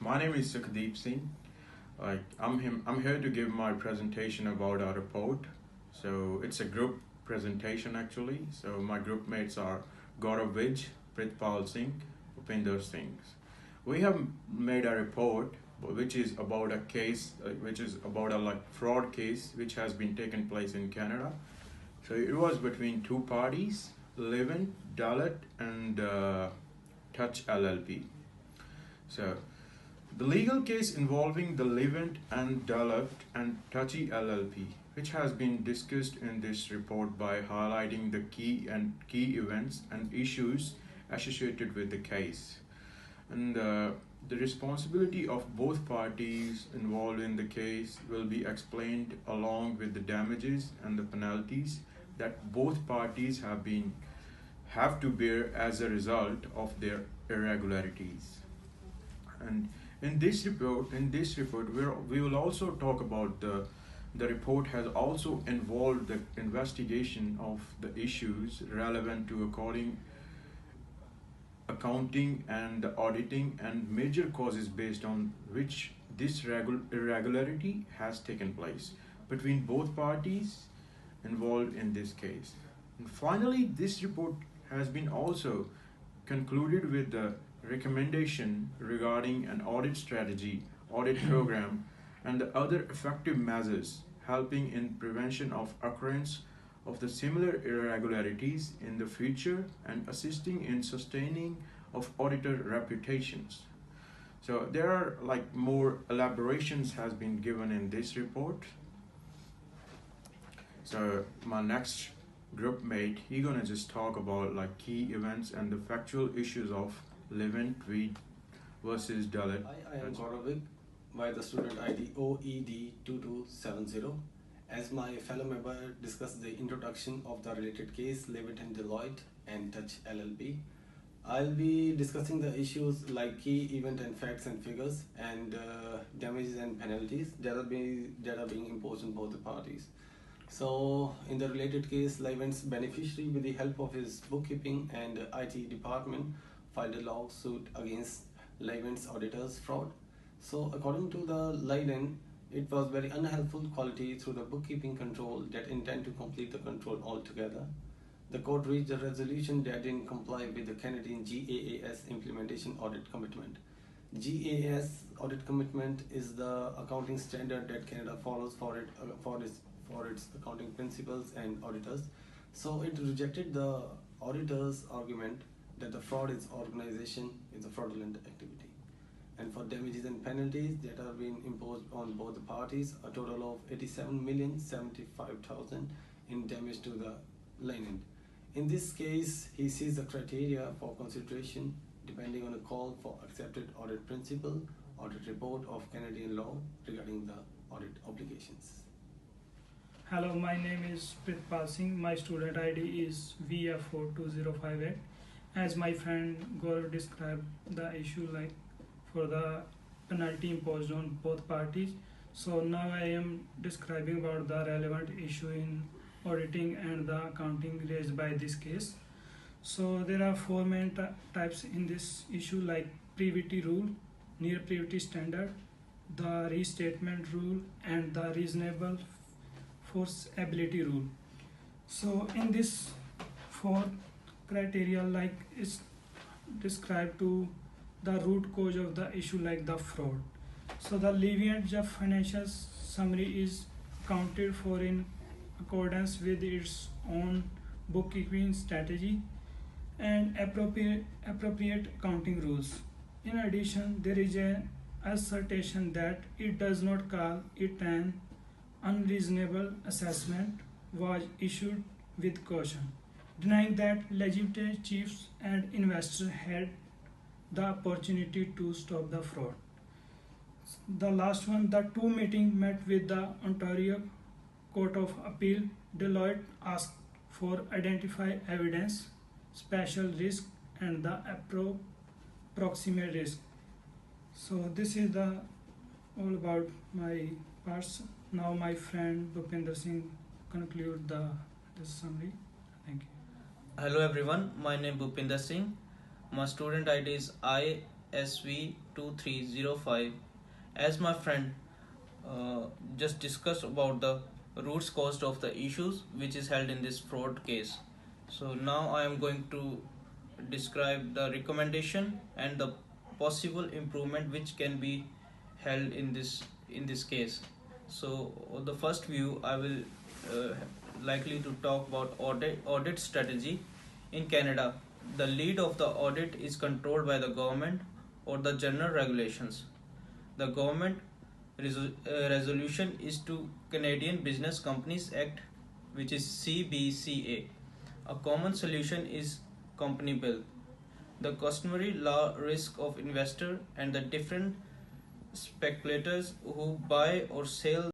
My name is Sukhdeep Singh. I'm here to give my presentation about our report. So it's a group presentation actually. So my group mates are Gaurav Vij, Pritpal Singh, Upinder Singh. We have made a report which is about a case, which is about a fraud case which has been taken place in Canada. So it was between two parties, Livent, Dalit, and Touch LLP. So the legal case involving the Livent and Dalit and Touchy LLP, which has been discussed in this report by highlighting the key events and issues associated with the case. And the responsibility of both parties involved in the case will be explained along with the damages and the penalties that both parties have to bear as a result of their irregularities. And in this report, we will also talk about the report has also involved the investigation of the issues relevant to accounting and the auditing and major causes based on which this irregularity has taken place between both parties involved in this case. And finally, this report has been also concluded with the recommendation regarding an audit strategy, audit program, and the other effective measures helping in prevention of occurrence of the similar irregularities in the future and assisting in sustaining of auditor reputations. So there are more elaborations has been given in this report. So my next group mate, he gonna just talk about key events and the factual issues of Livent versus Dalit. I am Gaurav by the student ID OED2270. As my fellow member discussed the introduction of the related case, Livent and Deloitte and Touch LLP, I'll be discussing the issues like key event and facts and figures and damages and penalties that are being imposed on both the parties. So in the related case, Livent's beneficiary, with the help of his bookkeeping and IT department, filed a lawsuit against Livent's auditors fraud. So according to the Livent, it was very unhelpful quality through the bookkeeping control that intend to complete the control altogether. The court reached a resolution that didn't comply with the Canadian GAAP implementation audit commitment. GAAP audit commitment is the accounting standard that Canada follows for its accounting principles and auditors. So it rejected the auditor's argument that the fraud is organization is a fraudulent activity. And for damages and penalties that are being imposed on both the parties, a total of $87,075,000 in damage to the Livent. In this case, he sees the criteria for consideration depending on a call for accepted audit principle, audit report of Canadian law regarding the audit obligations. Hello, my name is Pritpal Singh. My student ID is VF42058. As my friend Gaurav described the issue for the penalty imposed on both parties. So now I am describing about the relevant issue in auditing and the accounting raised by this case. So there are four main types in this issue, like privity rule, near privity standard, the restatement rule, and the reasonable forceability rule. So in this four criteria, is described to the root cause of the issue, like the fraud. So the Livent financial summary is accounted for in accordance with its own bookkeeping strategy and appropriate accounting rules. In addition, there is an assertion that it does not call it an unreasonable assessment was issued with caution, denying that legitimate chiefs and investors had the opportunity to stop the fraud. The last one, the two meetings met with the Ontario Court of Appeal. Deloitte asked for identify evidence, special risk, and the proximate risk. So this is all about my parts. Now my friend Bhupinder Singh conclude this summary. Thank you. Hello everyone, my name is Bhupinder Singh. My student ID is SV2305. As my friend just discussed about the roots cause of the issues which is held in this fraud case. So now I am going to describe the recommendation and the possible improvement which can be held in this case. So the first view I will uh, likely to talk about audit strategy in Canada. The lead of the audit is controlled by the government or the general regulations. The government resolution is to Canadian Business Companies Act, which is CBCA. A common solution is company bill. The customary law risk of investor and the different speculators who buy or sell